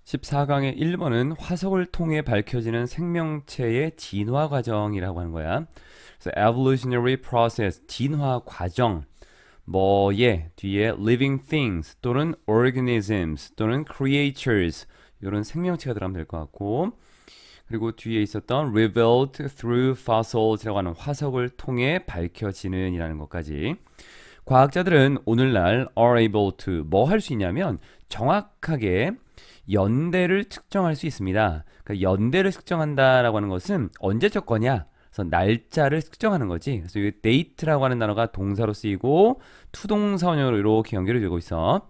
14강의 1번은 화석을 통해 밝혀지는 생명체의 진화 과정이라고 하는 거야. 그래서 evolutionary process, 진화 과정. 뭐에 뒤에 living things 또는 organisms 또는 creatures 이런 생명체가 들어가면 될 것 같고, 그리고 뒤에 있었던 revealed through fossils라고 하는 화석을 통해 밝혀지는 이라는 것까지. 과학자들은 오늘날 are able to 뭐 할 수 있냐면 정확하게 연대를 측정할 수 있습니다. 그러니까 연대를 측정한다라고 하는 것은 언제적 거냐? 그래서 날짜를 측정하는 거지. 그래서 이 date라고 하는 단어가 동사로 쓰이고 투동사원형으로 이렇게 연결이 되고 있어.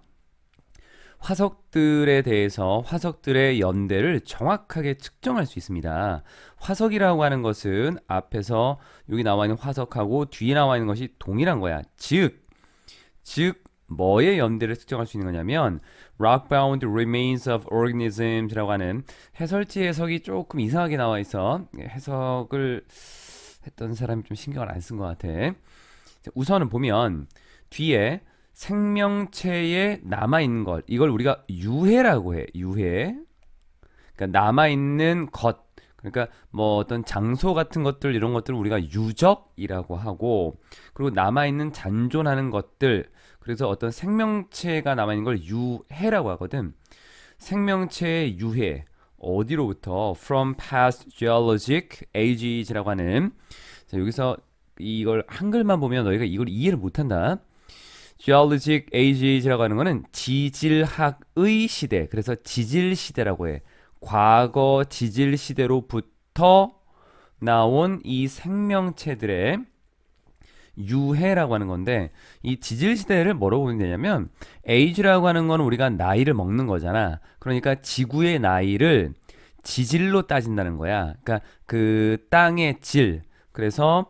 화석들에 대해서 화석들의 연대를 정확하게 측정할 수 있습니다. 화석이라고 하는 것은 앞에서 여기 나와 있는 화석하고 뒤에 나와 있는 것이 동일한 거야. 즉 뭐의 연대를 측정할 수 있는 거냐면 rock-bound remains of organisms라고 하는 해설지 해석이 조금 이상하게 나와 있어. 해석을 했던 사람이 좀 신경을 안 쓴 것 같아. 우선은 보면 뒤에 생명체에 남아있는 것, 이걸 우리가 유해라고 해. 유해. 그러니까 남아있는 것, 그러니까 뭐 어떤 장소 같은 것들, 이런 것들을 우리가 유적이라고 하고, 그리고 남아있는 잔존하는 것들, 그래서 어떤 생명체가 남아있는 걸 유해라고 하거든. 생명체의 유해, 어디로부터? From past geologic ages라고 하는. 자, 여기서 이걸 한글만 보면 너희가 이걸 이해를 못한다. geologic ages라고 하는 거는 지질학의 시대, 그래서 지질 시대라고 해. 과거 지질 시대로부터 나온 이 생명체들의 유해라고 하는 건데, 이 지질 시대를 뭐라고 보면 되냐면 age라고 하는 건 우리가 나이를 먹는 거잖아. 그러니까 지구의 나이를 지질로 따진다는 거야. 그러니까 그 땅의 질. 그래서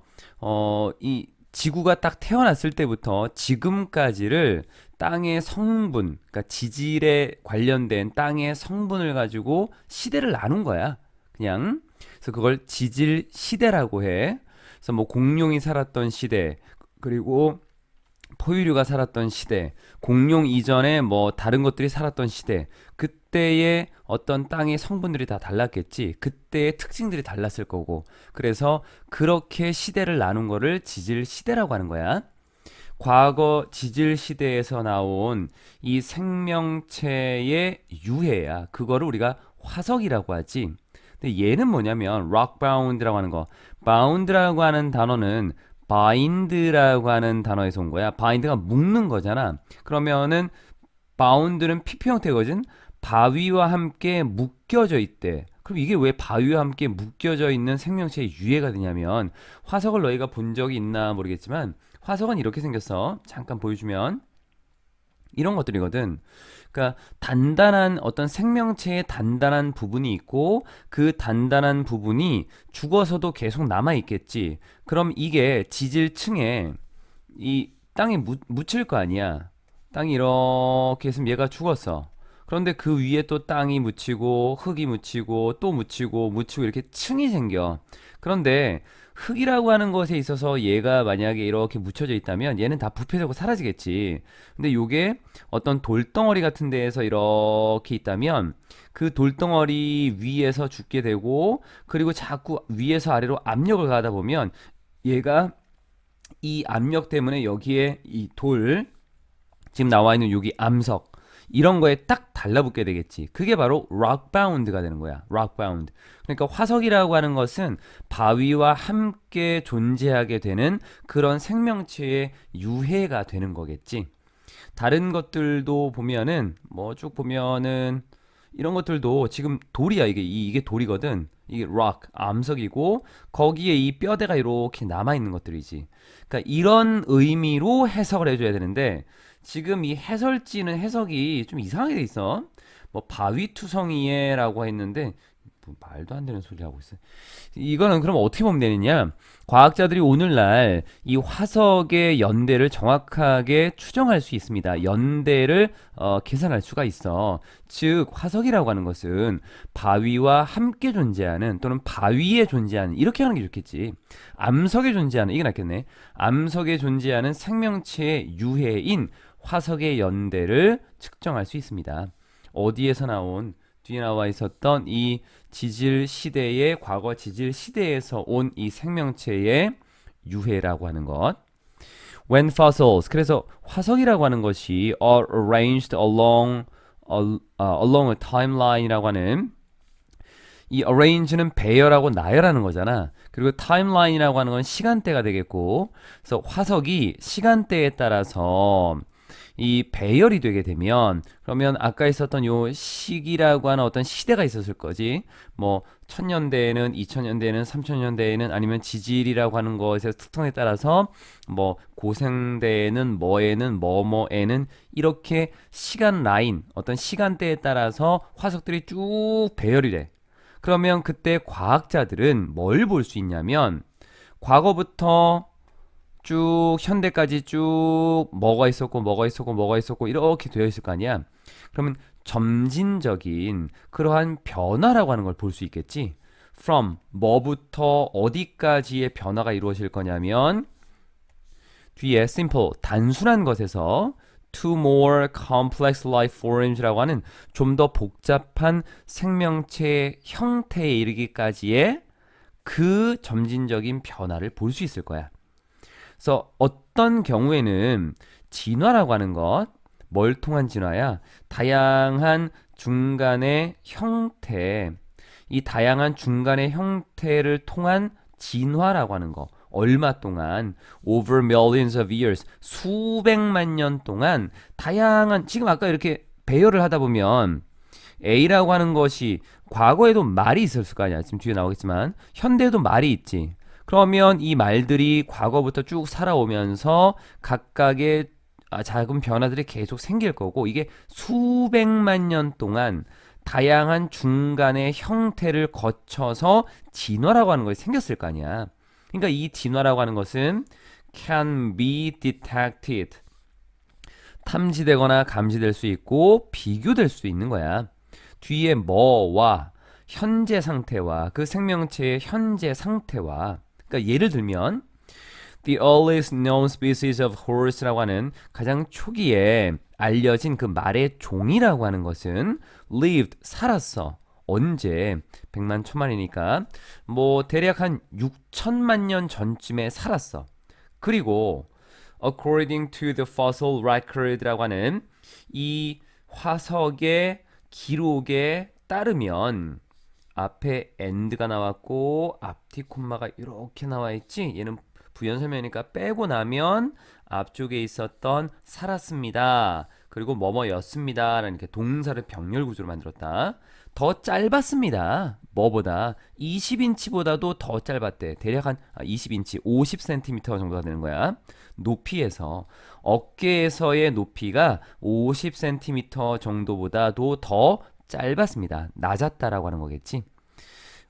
이 지구가 딱 태어났을 때부터 지금까지를 땅의 성분, 그러니까 지질에 관련된 땅의 성분을 가지고 시대를 나눈 거야. 그냥. 그래서 그걸 지질 시대라고 해. 그래서 뭐 공룡이 살았던 시대, 그리고 포유류가 살았던 시대, 공룡 이전에 뭐 다른 것들이 살았던 시대, 그때의 어떤 땅의 성분들이 다 달랐겠지. 그때의 특징들이 달랐을 거고. 그래서 그렇게 시대를 나눈 거를 지질 시대라고 하는 거야. 과거 지질 시대에서 나온 이 생명체의 유해야. 그거를 우리가 화석이라고 하지. 근데 얘는 뭐냐면 rock bound라고 하는 거. bound라고 하는 단어는 bind라고 하는 단어에서 온 거야. bind가 묶는 거잖아. 그러면은 bound는 PP 형태거든. 바위와 함께 묶여져 있대. 그럼 이게 왜 바위와 함께 묶여져 있는 생명체의 유해가 되냐면, 화석을 너희가 본 적이 있나 모르겠지만 화석은 이렇게 생겼어. 잠깐 보여주면 이런 것들이거든. 그러니까 단단한 어떤 생명체의 단단한 부분이 있고, 그 단단한 부분이 죽어서도 계속 남아 있겠지. 그럼 이게 지질층에 이 땅에 묻힐 거 아니야. 땅이 이렇게 했으면 얘가 죽었어. 그런데 그 위에 또 땅이 묻히고 흙이 묻히고 또 묻히고 이렇게 층이 생겨. 그런데 흙이라고 하는 것에 있어서 얘가 만약에 이렇게 묻혀져 있다면 얘는 다 부패되고 사라지겠지. 근데 요게 어떤 돌덩어리 같은 데에서 이렇게 있다면 그 돌덩어리 위에서 죽게 되고, 그리고 자꾸 위에서 아래로 압력을 가하다 보면 얘가 이 압력 때문에 여기에 이 돌, 지금 나와 있는 여기 암석, 이런 거에 딱 달라붙게 되겠지. 그게 바로 rockbound가 되는 거야. rockbound. 그러니까 화석이라고 하는 것은 바위와 함께 존재하게 되는 그런 생명체의 유해가 되는 거겠지. 다른 것들도 보면은 뭐 쭉 보면은 이런 것들도 지금 돌이야. 이게 돌이거든. 이게 rock, 암석이고 거기에 이 뼈대가 이렇게 남아 있는 것들이지. 그러니까 이런 의미로 해석을 해줘야 되는데, 지금 이 해설지는 해석이 좀 이상하게 돼 있어. 뭐 바위투성이에라고 했는데 뭐 말도 안 되는 소리 하고 있어. 이거는 그럼 어떻게 보면 되느냐? 과학자들이 오늘날 이 화석의 연대를 정확하게 추정할 수 있습니다. 연대를 계산할 수가 있어. 즉 화석이라고 하는 것은 바위와 함께 존재하는, 또는 바위에 존재하는, 이렇게 하는 게 좋겠지. 암석에 존재하는, 이게 낫겠네. 암석에 존재하는 생명체의 유해인 화석의 연대를 측정할 수 있습니다. 어디에서 나온? 뒤에 나와 있었던 이 지질 시대의 과거 지질 시대에서 온 이 생명체의 유해라고 하는 것. When fossils, 그래서 화석이라고 하는 것이 are arranged along a timeline이라고 하는 이 arrange는 배열하고 나열하는 거잖아. 그리고 timeline이라고 하는 건 시간대가 되겠고, 그래서 화석이 시간대에 따라서 이 배열이 되게 되면 그러면 아까 있었던 요 시기라고 하는 어떤 시대가 있었을 거지. 뭐 1000년대에는 2000년대에는 3000년대에는 아니면 지질이라고 하는 것의 특성에 따라서 뭐 고생대에는 뭐에는 뭐뭐에는 이렇게 시간 라인 어떤 시간대에 따라서 화석들이 쭉 배열이 돼. 그러면 그때 과학자들은 뭘 볼 수 있냐면 과거부터 쭉 현대까지 쭉 뭐가 있었고 뭐가 있었고 뭐가 있었고 이렇게 되어 있을 거 아니야. 그러면 점진적인 그러한 변화라고 하는 걸 볼 수 있겠지. From 뭐부터 어디까지의 변화가 이루어질 거냐면 뒤에 simple 단순한 것에서 to more complex life forms라고 하는 좀 더 복잡한 생명체 형태에 이르기까지의 그 점진적인 변화를 볼 수 있을 거야. 그래서 어떤 경우에는 진화라고 하는 것, 뭘 통한 진화야? 다양한 중간의 형태, 이 다양한 중간의 형태를 통한 진화라고 하는 거. 얼마 동안 over millions of years 수백만 년 동안 다양한 지금 아까 이렇게 배열을 하다 보면 A라고 하는 것이 과거에도 말이 있었을 거 아니야. 지금 뒤에 나오겠지만 현대에도 말이 있지. 그러면 이 말들이 과거부터 쭉 살아오면서 각각의 작은 변화들이 계속 생길 거고 이게 수백만 년 동안 다양한 중간의 형태를 거쳐서 진화라고 하는 것이 생겼을 거 아니야. 그러니까 이 진화라고 하는 것은 can be detected 탐지되거나 감지될 수 있고 비교될 수 있는 거야. 뒤에 뭐와 현재 상태와 그 생명체의 현재 상태와 그러니까 예를 들면 The earliest known species of horse라고 하는 가장 초기에 알려진 그 말의 종이라고 하는 것은 lived 살았어. 언제? 100만 천만이니까 뭐 대략 한 6천만 년 전쯤에 살았어. 그리고 according to the fossil record라고 하는 이 화석의 기록에 따르면 앞에 end가 나왔고 앞뒤 콤마가 이렇게 나와 있지. 얘는 부연 설명이니까 빼고 나면 앞쪽에 있었던 살았습니다. 그리고 뭐뭐였습니다. 라는 이렇게 동사를 병렬 구조로 만들었다. 더 짧았습니다. 뭐보다 20인치보다도 더 짧았대. 대략 한 20인치, 50cm 정도가 되는 거야. 높이에서 어깨에서의 높이가 50cm 정도보다도 더 짧았습니다. 낮았다라고 하는 거겠지.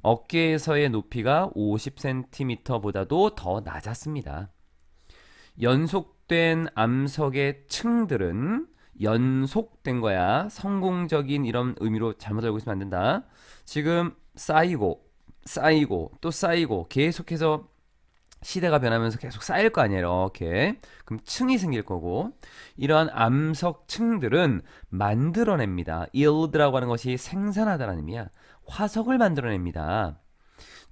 어깨에서의 높이가 50cm보다도 더 낮았습니다. 연속된 암석의 층들은 연속된 거야. 성공적인 이런 의미로 잘못 알고 있으면 안 된다. 지금 쌓이고 또 쌓이고 계속해서 시대가 변하면서 계속 쌓일 거 아니에요. 이렇게. 그럼 층이 생길 거고 이러한 암석 층들은 만들어냅니다. yield라고 하는 것이 생산하다라는 의미야. 화석을 만들어냅니다.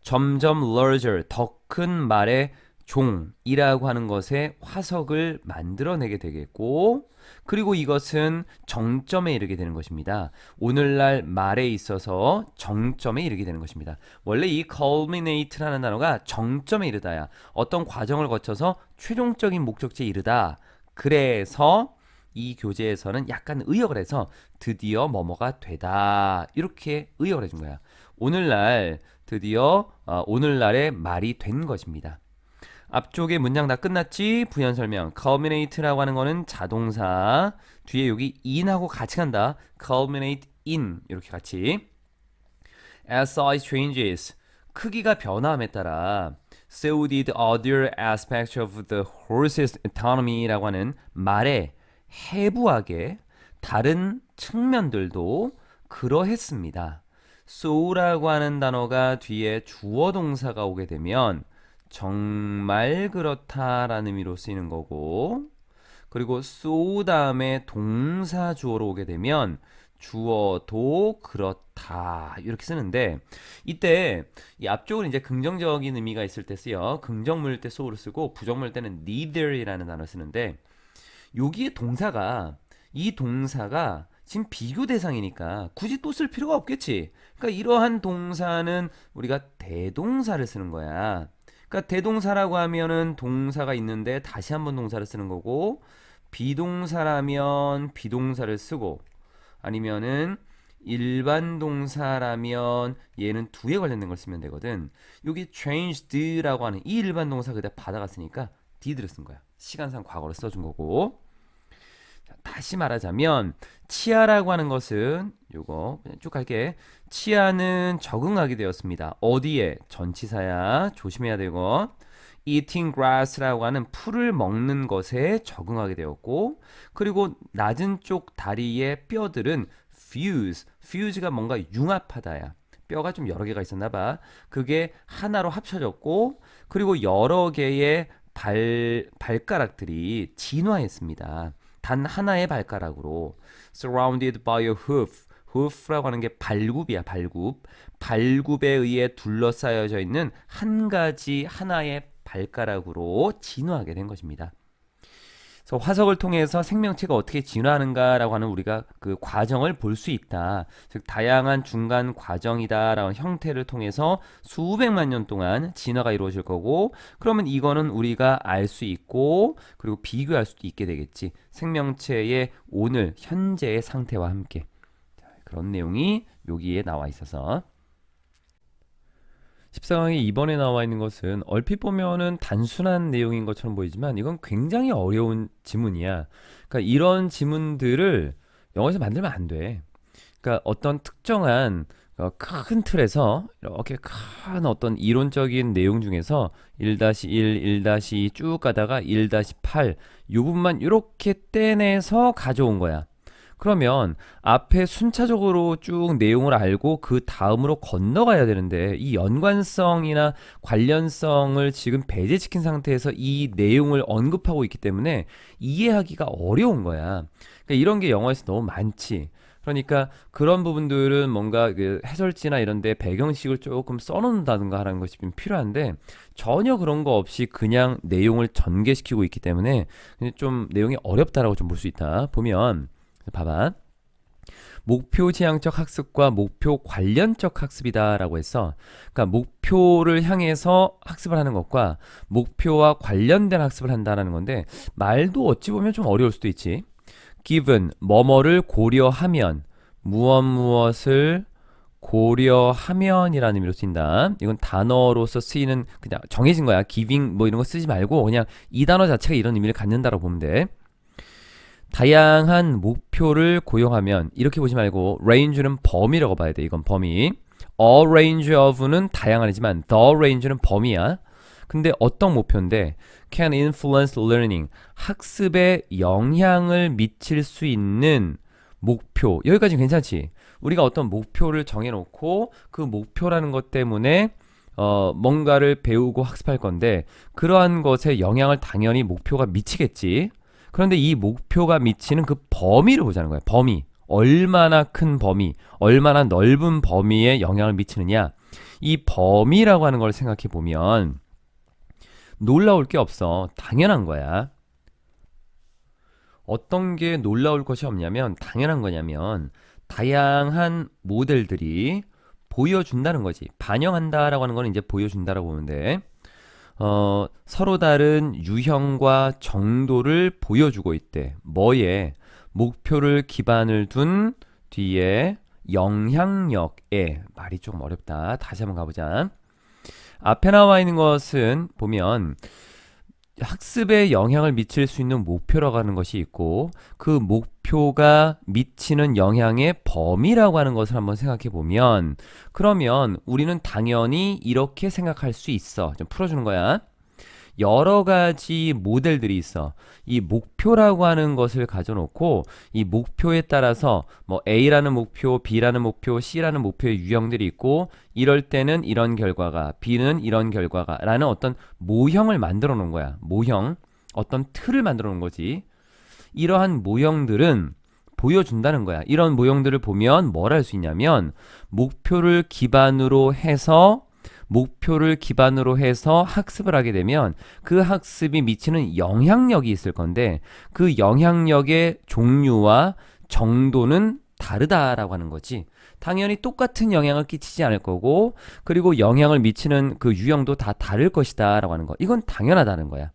점점 larger, 더 큰 말의 종이라고 하는 것에 화석을 만들어내게 되겠고 그리고 이것은 정점에 이르게 되는 것입니다. 오늘날 말에 있어서 정점에 이르게 되는 것입니다. 원래 이 culminate라는 단어가 정점에 이르다야. 어떤 과정을 거쳐서 최종적인 목적지에 이르다. 그래서 이 교재에서는 약간 의역을 해서 드디어 뭐뭐가 되다. 이렇게 의역을 해준 거야. 오늘날 드디어 오늘날의 말이 된 것입니다. 앞쪽에 문장 다 끝났지? 부연 설명. culminate라고 하는 거는 자동사. 뒤에 여기 in하고 같이 간다. culminate in 이렇게 같이. As size changes. 크기가 변화함에 따라 so did other aspects of the horse's autonomy라고 하는 말의 해부하게 다른 측면들도 그러했습니다. so라고 하는 단어가 뒤에 주어 동사가 오게 되면 정말 그렇다라는 의미로 쓰이는 거고 그리고 so 다음에 동사 주어로 오게 되면 주어도 그렇다 이렇게 쓰는데 이때 이 앞쪽은 이제 긍정적인 의미가 있을 때 쓰여 긍정문일 때 so를 쓰고 부정문일 때는 neither이라는 단어를 쓰는데 여기에 동사가 이 동사가 지금 비교 대상이니까 굳이 또 쓸 필요가 없겠지. 그러니까 이러한 동사는 우리가 대동사를 쓰는 거야. 그러니까 대동사라고 하면은 동사가 있는데 다시 한번 동사를 쓰는 거고 비동사라면 비동사를 쓰고 아니면은 일반 동사라면 얘는 두에 관련된 걸 쓰면 되거든. 여기 changed라고 하는 이 일반 동사 그대로 받아갔으니까 did를 쓴 거야. 시간상 과거를 써준 거고. 자, 다시 말하자면 치아라고 하는 것은 요거 그냥 쭉 갈게. 치아는 적응하게 되었습니다. 어디에? 전치사야. 조심해야 되고. eating grass라고 하는 풀을 먹는 것에 적응하게 되었고 그리고 낮은 쪽 다리의 뼈들은 fuse가 뭔가 융합하다야. 뼈가 좀 여러 개가 있었나 봐. 그게 하나로 합쳐졌고 그리고 여러 개의 발가락들이 진화했습니다. 단 하나의 발가락으로 surrounded by a hoof라고 하는 게 발굽이야. 발굽에 의해 둘러싸여져 있는 한 가지 하나의 발가락으로 진화하게 된 것입니다. 그래서 화석을 통해서 생명체가 어떻게 진화하는가라고 하는 우리가 그 과정을 볼 수 있다. 즉 다양한 중간 과정이다라는 형태를 통해서 수백만 년 동안 진화가 이루어질 거고 그러면 이거는 우리가 알 수 있고 그리고 비교할 수도 있게 되겠지. 생명체의 오늘 현재의 상태와 함께. 그런 내용이 여기에 나와 있어서 14강에 이번에 나와 있는 것은 얼핏 보면은 단순한 내용인 것처럼 보이지만 이건 굉장히 어려운 지문이야. 그러니까 이런 지문들을 영어에서 만들면 안 돼. 그러니까 어떤 특정한 큰 틀에서 이렇게 큰 어떤 이론적인 내용 중에서 1-1, 1-2 쭉 가다가 1-8 이 부분만 이렇게 떼내서 가져온 거야. 그러면 앞에 순차적으로 쭉 내용을 알고 그 다음으로 건너가야 되는데 이 연관성이나 관련성을 지금 배제시킨 상태에서 이 내용을 언급하고 있기 때문에 이해하기가 어려운 거야. 그러니까 이런 게 영어에서 너무 많지. 그러니까 그런 부분들은 뭔가 그 해설지나 이런 데 배경식을 조금 써놓는다든가 하는 것이 좀 필요한데 전혀 그런 거 없이 그냥 내용을 전개시키고 있기 때문에 좀 내용이 어렵다라고 좀 볼 수 있다. 보면 봐봐. 목표 지향적 학습과 목표 관련적 학습이다라고 했어. 그러니까 목표를 향해서 학습을 하는 것과 목표와 관련된 학습을 한다라는 건데 말도 어찌 보면 좀 어려울 수도 있지. given 뭐뭐를 고려하면 무엇을 고려하면이라는 의미로 쓰인다. 이건 단어로서 쓰이는 그냥 정해진 거야. giving 뭐 이런 거 쓰지 말고 그냥 이 단어 자체가 이런 의미를 갖는다라고 보면 돼. 다양한 목표를 고용하면 이렇게 보지 말고 range는 범위라고 봐야 돼. 이건 범위. a range of는 다양한이지만 the range는 범위야. 근데 어떤 목표인데 can influence learning 학습에 영향을 미칠 수 있는 목표. 여기까지 괜찮지? 우리가 어떤 목표를 정해놓고 그 목표라는 것 때문에 뭔가를 배우고 학습할 건데 그러한 것에 영향을 당연히 목표가 미치겠지. 그런데 이 목표가 미치는 그 범위를 보자는 거야. 범위. 얼마나 큰 범위, 얼마나 넓은 범위에 영향을 미치느냐. 이 범위라고 하는 걸 생각해 보면 놀라울 게 없어. 당연한 거야. 어떤 게 놀라울 것이 없냐면 당연한 거냐면 다양한 모델들이 보여준다는 거지. 반영한다라고 하는 건 이제 보여준다라고 보면 돼. 서로 다른 유형과 정도를 보여주고 있대. 뭐에? 목표를 기반을 둔 뒤에 영향력에. 말이 조금 어렵다. 다시 한번 가보자. 앞에 나와 있는 것은 보면 학습에 영향을 미칠 수 있는 목표라고 하는 것이 있고 그 목표가 미치는 영향의 범위라고 하는 것을 한번 생각해 보면 그러면 우리는 당연히 이렇게 생각할 수 있어. 좀 풀어주는 거야. 여러 가지 모델들이 있어. 이 목표라고 하는 것을 가져놓고 이 목표에 따라서 뭐 A라는 목표, B라는 목표, C라는 목표의 유형들이 있고 이럴 때는 이런 결과가, B는 이런 결과가 라는 어떤 모형을 만들어 놓은 거야. 모형. 어떤 틀을 만들어 놓은 거지. 이러한 모형들은 보여준다는 거야. 이런 모형들을 보면 뭘 할 수 있냐면 목표를 기반으로 해서 학습을 하게 되면 그 학습이 미치는 영향력이 있을 건데 그 영향력의 종류와 정도는 다르다라고 하는 거지. 당연히 똑같은 영향을 끼치지 않을 거고 그리고 영향을 미치는 그 유형도 다 다를 것이다 라고 하는 거. 이건 당연하다는 거야.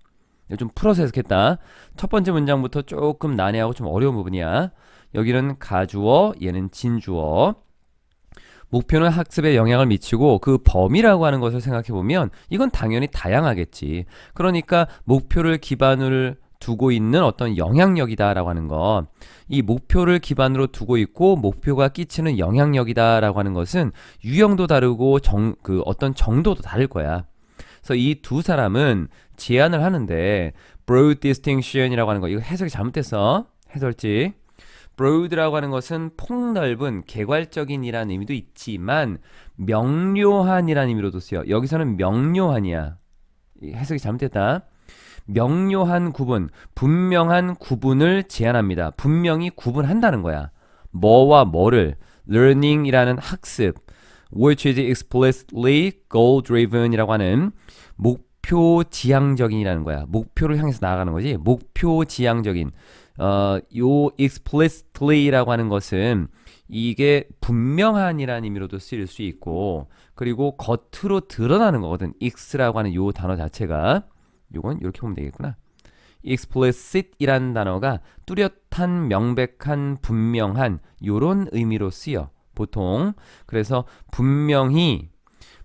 좀 풀어서 해석했다. 첫 번째 문장부터 조금 난해하고 좀 어려운 부분이야. 여기는 가주어, 얘는 진주어. 목표는 학습에 영향을 미치고 그 범위라고 하는 것을 생각해 보면 이건 당연히 다양하겠지. 그러니까 목표를 기반을 두고 있는 어떤 영향력이다라고 하는 거. 이 목표를 기반으로 두고 있고 목표가 끼치는 영향력이다라고 하는 것은 유형도 다르고 그 어떤 정도도 다를 거야. 그래서 이 두 사람은 제안을 하는데 broad distinction이라고 하는 거 이거 해석이 잘못됐어. 해설지. broad라고 하는 것은 폭넓은 개괄적인이라는 의미도 있지만 명료한이라는 의미로도 쓰여. 여기서는 명료한이야. 해석이 잘못됐다. 명료한 구분, 분명한 구분을 제안합니다. 분명히 구분한다는 거야. 뭐와 뭐를 learning이라는 학습, which is explicitly goal-driven이라고 하는 목표 지향적인이라는 거야. 목표를 향해서 나아가는 거지. 목표 지향적인. 요 explicitly라고 하는 것은 이게 분명한이라는 의미로도 쓰일 수 있고 그리고 겉으로 드러나는 거거든. x라고 하는 요 단어 자체가 요건 이렇게 보면 되겠구나. explicit이라는 단어가 뚜렷한, 명백한, 분명한 요런 의미로 쓰여. 보통 그래서 분명히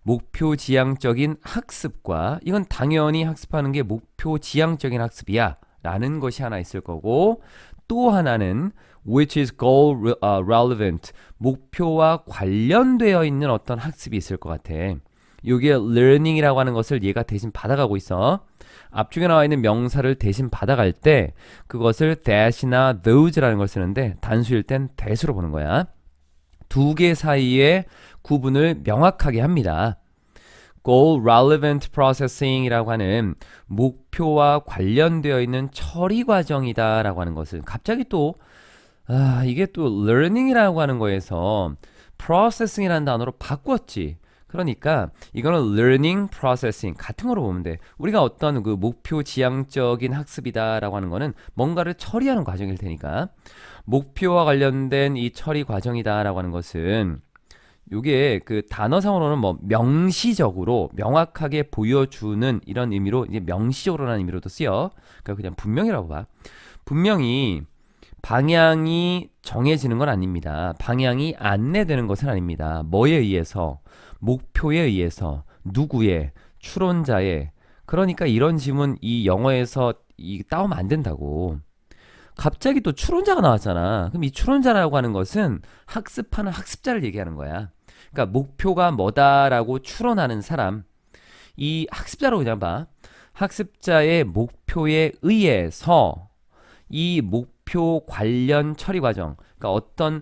목표 지향적인 학습과 이건 당연히 학습하는 게 목표 지향적인 학습이야 라는 것이 하나 있을 거고 또 하나는 which is goal relevant 목표와 관련되어 있는 어떤 학습이 있을 것 같아. 이게 learning이라고 하는 것을 얘가 대신 받아가고 있어. 앞쪽에 나와 있는 명사를 대신 받아갈 때 그것을 that이나 those라는 걸 쓰는데 단수일 땐 that으로 보는 거야. 두 개 사이의 구분을 명확하게 합니다. Goal Relevant Processing이라고 하는 목표와 관련되어 있는 처리 과정이다 라고 하는 것을 갑자기 또 이게 또 learning이라고 하는 거에서 processing이라는 단어로 바꿨지. 그러니까 이거는 learning, processing 같은 거로 보면 돼. 우리가 어떤 그 목표 지향적인 학습이다 라고 하는 거는 뭔가를 처리하는 과정일 테니까 목표와 관련된 이 처리 과정이다 라고 하는 것은 요게 그 단어상으로는 뭐 명시적으로 명확하게 보여주는 이런 의미로 이제 명시적으로라는 의미로도 쓰여. 그러니까 그냥 분명이라고 봐. 분명히 방향이 정해지는 건 아닙니다. 방향이 안내되는 것은 아닙니다. 뭐에 의해서? 목표에 의해서, 누구의, 추론자의. 그러니까 이런 질문 이 영어에서 따오면 안 된다고. 갑자기 또 추론자가 나왔잖아. 그럼 이 추론자라고 하는 것은 학습하는 학습자를 얘기하는 거야. 그러니까 목표가 뭐다라고 추론하는 사람. 이 학습자로 그냥 봐. 학습자의 목표에 의해서 이 목표 관련 처리 과정. 그러니까 어떤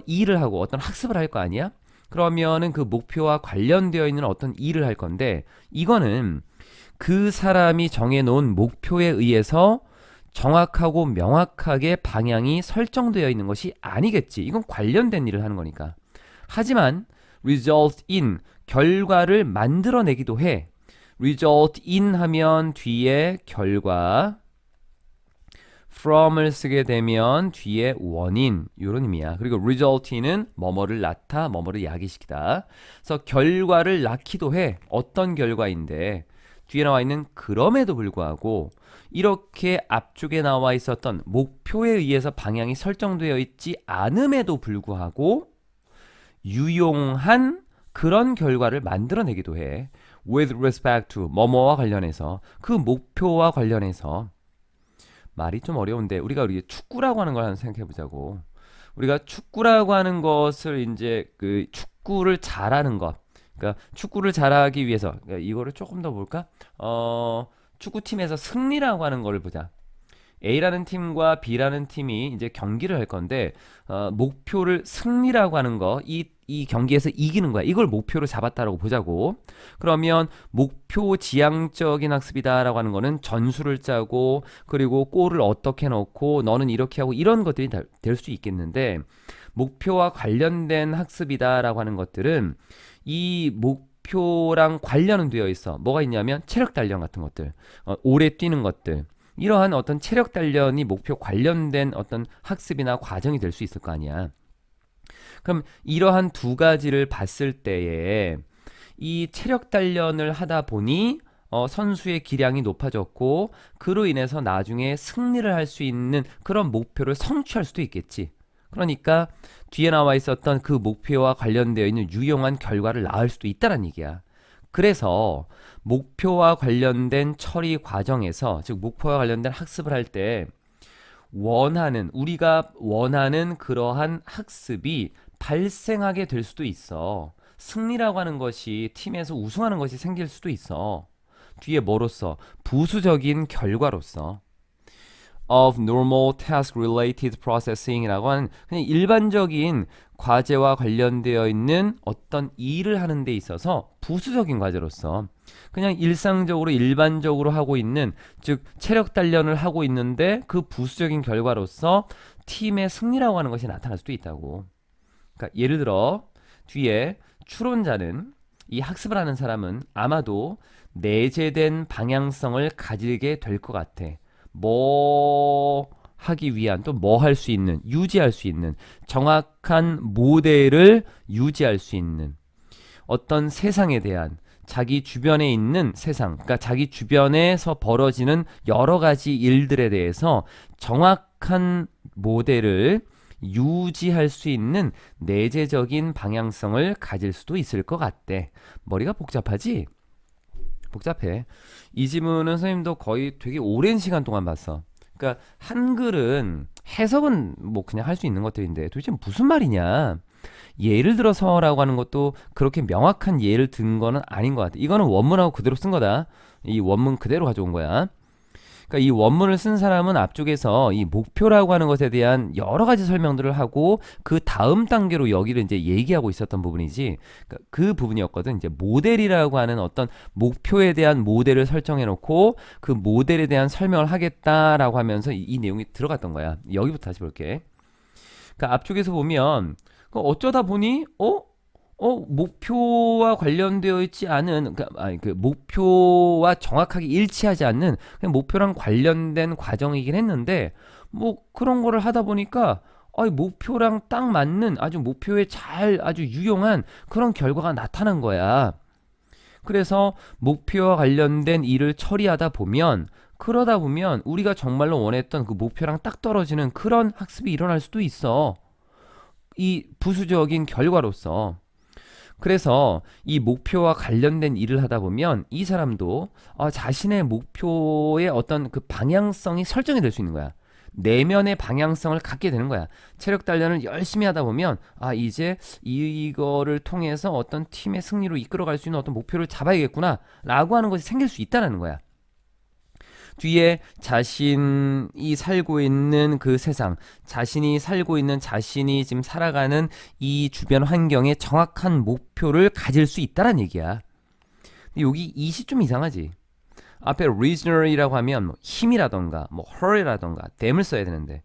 일을 하고 어떤 학습을 할 거 아니야? 그러면은 그 목표와 관련되어 있는 어떤 일을 할 건데 이거는 그 사람이 정해놓은 목표에 의해서 정확하고 명확하게 방향이 설정되어 있는 것이 아니겠지. 이건 관련된 일을 하는 거니까. 하지만 result in 결과를 만들어내기도 해. result in 하면 뒤에 결과 from을 쓰게 되면 뒤에 원인 이런 의미야. 그리고 result in은 뭐뭐를 낳다, 뭐뭐를 야기시키다. 그래서 결과를 낳기도 해. 어떤 결과인데 뒤에 나와 있는 그럼에도 불구하고 이렇게 앞쪽에 나와 있었던 목표에 의해서 방향이 설정되어 있지 않음에도 불구하고 유용한 그런 결과를 만들어내기도 해. with respect to 뭐뭐와 관련해서 그 목표와 관련해서 말이 좀 어려운데 우리가 축구라고 하는 걸 한번 생각해 보자고. 우리가 축구라고 하는 것을 이제 그 축구를 잘하는 것. 그러니까 축구를 잘하기 위해서 그러니까 이거를 조금 더 볼까? 축구팀에서 승리라고 하는 걸 보자. A라는 팀과 B라는 팀이 이제 경기를 할 건데 목표를 승리라고 하는 거, 이 경기에서 이기는 거야. 이걸 목표로 잡았다라고 보자고. 그러면 목표 지향적인 학습이다라고 하는 거는 전술을 짜고 그리고 골을 어떻게 넣고 너는 이렇게 하고 이런 것들이 될 수 있겠는데 목표와 관련된 학습이다라고 하는 것들은 이 목표랑 관련은 되어 있어. 뭐가 있냐면 체력 단련 같은 것들, 오래 뛰는 것들. 이러한 어떤 체력 단련이 목표 관련된 어떤 학습이나 과정이 될 수 있을 거 아니야. 그럼 이러한 두 가지를 봤을 때에 이 체력 단련을 하다 보니 선수의 기량이 높아졌고 그로 인해서 나중에 승리를 할 수 있는 그런 목표를 성취할 수도 있겠지. 그러니까 뒤에 나와 있었던 그 목표와 관련되어 있는 유용한 결과를 낳을 수도 있다는 얘기야. 그래서 목표와 관련된 처리 과정에서, 즉 목표와 관련된 학습을 할 때 우리가 원하는 그러한 학습이 발생하게 될 수도 있어. 승리라고 하는 것이, 팀에서 우승하는 것이 생길 수도 있어. 뒤에 뭐로써? 부수적인 결과로서. of normal task related processing이라고 하는 그냥 일반적인 과제와 관련되어 있는 어떤 일을 하는 데 있어서 부수적인 과제로서 그냥 일상적으로 일반적으로 하고 있는, 즉 체력 단련을 하고 있는데 그 부수적인 결과로서 팀의 승리라고 하는 것이 나타날 수도 있다고. 그러니까 예를 들어 뒤에 추론자는, 이 학습을 하는 사람은 아마도 내재된 방향성을 가지게 될 것 같아. 뭐 하기 위한, 또 뭐 할 수 있는, 유지할 수 있는 정확한 모델을 유지할 수 있는 어떤 세상에 대한, 자기 주변에 있는 세상, 그러니까 자기 주변에서 벌어지는 여러 가지 일들에 대해서 정확한 모델을 유지할 수 있는 내재적인 방향성을 가질 수도 있을 것 같대. 머리가 복잡하지? 복잡해. 이 지문은 선생님도 거의 되게 오랜 시간 동안 봤어. 그러니까 한글은 해석은 뭐 그냥 할 수 있는 것들인데 도대체 무슨 말이냐? 예를 들어서라고 하는 것도 그렇게 명확한 예를 든 거는 아닌 것 같아. 이거는 원문하고 그대로 쓴 거다. 이 원문 그대로 가져온 거야. 그러니까 이 원문을 쓴 사람은 앞쪽에서 이 목표라고 하는 것에 대한 여러 가지 설명들을 하고 그 다음 단계로 여기를 이제 얘기하고 있었던 부분이지. 그러니까 그 부분이었거든. 이제 모델이라고 하는 어떤 목표에 대한 모델을 설정해 놓고 그 모델에 대한 설명을 하겠다라고 하면서 이 내용이 들어갔던 거야. 여기부터 다시 볼게. 그러니까 앞쪽에서 보면 어쩌다 보니 목표와 관련되어 있지 않은, 그 목표와 정확하게 일치하지 않는 그냥 목표랑 관련된 과정이긴 했는데 뭐 그런 거를 하다 보니까 목표랑 딱 맞는 아주 목표에 아주 유용한 그런 결과가 나타난 거야. 그래서 목표와 관련된 일을 처리하다 보면, 그러다 보면 우리가 정말로 원했던 그 목표랑 딱 떨어지는 그런 학습이 일어날 수도 있어. 이 부수적인 결과로서. 그래서 이 목표와 관련된 일을 하다 보면 이 사람도 자신의 목표의 어떤 그 방향성이 설정이 될 수 있는 거야. 내면의 방향성을 갖게 되는 거야. 체력 단련을 열심히 하다 보면 이제 이거를 통해서 어떤 팀의 승리로 이끌어갈 수 있는 어떤 목표를 잡아야겠구나 라고 하는 것이 생길 수 있다는 거야. 뒤에 자신이 살고 있는 그 세상, 자신이 살고 있는, 자신이 지금 살아가는 이 주변 환경에 정확한 목표를 가질 수 있다는 얘기야. 근데 여기 이시 좀 이상하지. 앞에 reasonable이라고 하면 뭐 힘이라던가 뭐 hurry라던가 dam을 써야 되는데,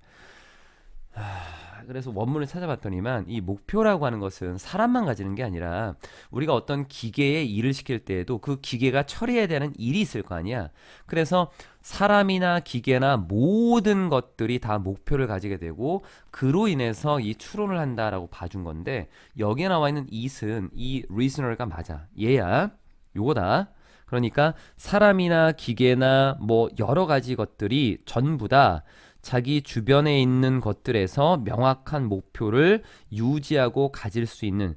그래서 원문을 찾아봤더니만 이 목표라고 하는 것은 사람만 가지는 게 아니라 우리가 어떤 기계에 일을 시킬 때에도 그 기계가 처리해야 되는 일이 있을 거 아니야. 그래서 사람이나 기계나 모든 것들이 다 목표를 가지게 되고 그로 인해서 이 추론을 한다라고 봐준 건데, 여기에 나와 있는 it은 이 reasoner가 맞아. 얘야. 요거다. 그러니까 사람이나 기계나 뭐 여러 가지 것들이 전부 다 자기 주변에 있는 것들에서 명확한 목표를 유지하고 가질 수 있는,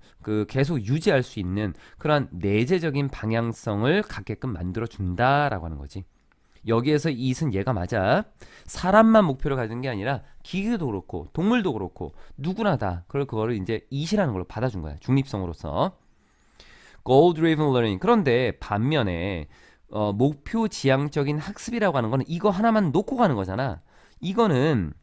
계속 유지할 수 있는 그런 내재적인 방향성을 갖게끔 만들어 준다라고 하는 거지. 여기에서 it은 얘가 맞아. 사람만 목표를 가진 게 아니라 기계도 그렇고 동물도 그렇고 누구나 다 그거를 이제 it이라는 걸로 받아준 거야. 중립성으로서. goal driven learning. 그런데 반면에 목표 지향적인 학습이라고 하는 거는 이거 하나만 놓고 가는 거잖아. 이거는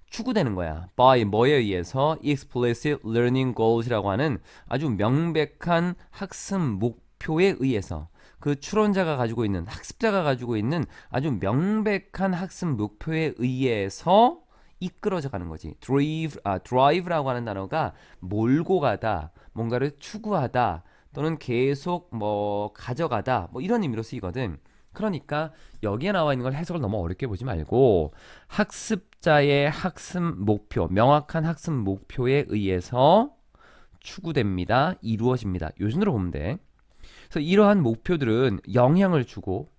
추구되는 거야. by 뭐에 의해서 explicit learning goals이라고 하는 아주 명백한 학습 목표에 의해서 그 추론자가 가지고 있는 학습자가 가지고 있는 아주 명백한 학습 목표에 의해서 이끌어져 가는 거지. drive라고 하는 단어가 몰고 가다, 뭔가를 추구하다, 또는 계속 뭐 가져가다, 뭐 이런 의미로 쓰이거든. 그러니까 여기에 나와 있는 걸 해석을 너무 어렵게 보지 말고 학습자의 학습 목표, 명확한 학습 목표에 의해서 추구됩니다. 이루어집니다. 요 순으로 보면 돼. 그래서 이러한 목표들은 영향을 주고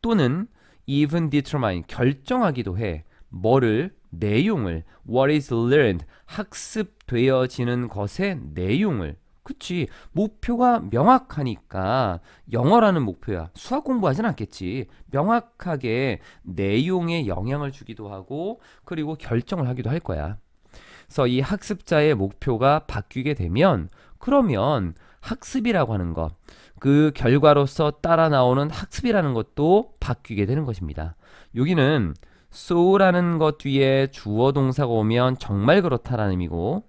또는 even determine 결정하기도 해. 뭐를? 내용을. what is learned 학습되어지는 것의 내용을. 그치. 목표가 명확하니까 영어라는 목표야. 수학 공부하진 않겠지. 명확하게 내용에 영향을 주기도 하고 그리고 결정을 하기도 할 거야. 그래서 이 학습자의 목표가 바뀌게 되면 그러면 학습이라고 하는 것, 그 결과로서 따라 나오는 학습이라는 것도 바뀌게 되는 것입니다. 여기는 so라는 것 뒤에 주어 동사가 오면 정말 그렇다라는 의미고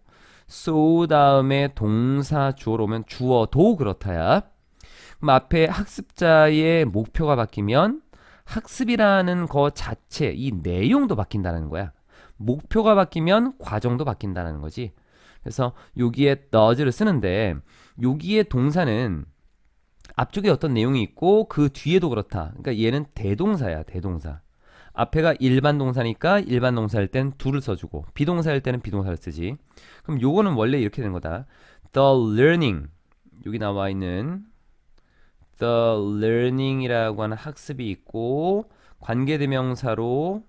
so 다음에 동사 주어로 오면 주어도 그렇다야. 그럼 앞에 학습자의 목표가 바뀌면 학습이라는 것 자체, 이 내용도 바뀐다는 거야. 목표가 바뀌면 과정도 바뀐다는 거지. 그래서 여기에 does를 쓰는데 여기에 동사는 앞쪽에 어떤 내용이 있고 그 뒤에도 그렇다. 그러니까 얘는 대동사야, 대동사. 앞에가 일반 동사니까 일반 동사일 땐 do를 써주고 비동사일 때는 비동사를 쓰지. 그럼 요거는 원래 이렇게 되는 거다. The learning, 여기 나와 있는 the learning이라고 하는 학습이 있고 관계대명사로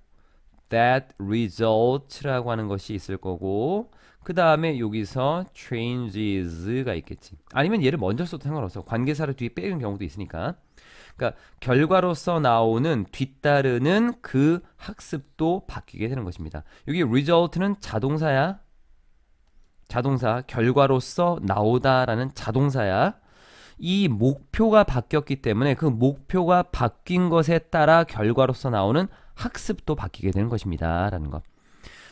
that result라고 하는 것이 있을 거고 그 다음에 여기서 changes가 있겠지. 아니면 얘를 먼저 써도 상관없어. 관계사를 뒤에 빼는 경우도 있으니까. 그러니까 결과로서 나오는 뒤따르는 그 학습도 바뀌게 되는 것입니다. 여기 result는 자동사야. 자동사, 결과로서 나오다라는 자동사야. 이 목표가 바뀌었기 때문에 그 목표가 바뀐 것에 따라 결과로서 나오는 학습도 바뀌게 되는 것입니다. 라는 것.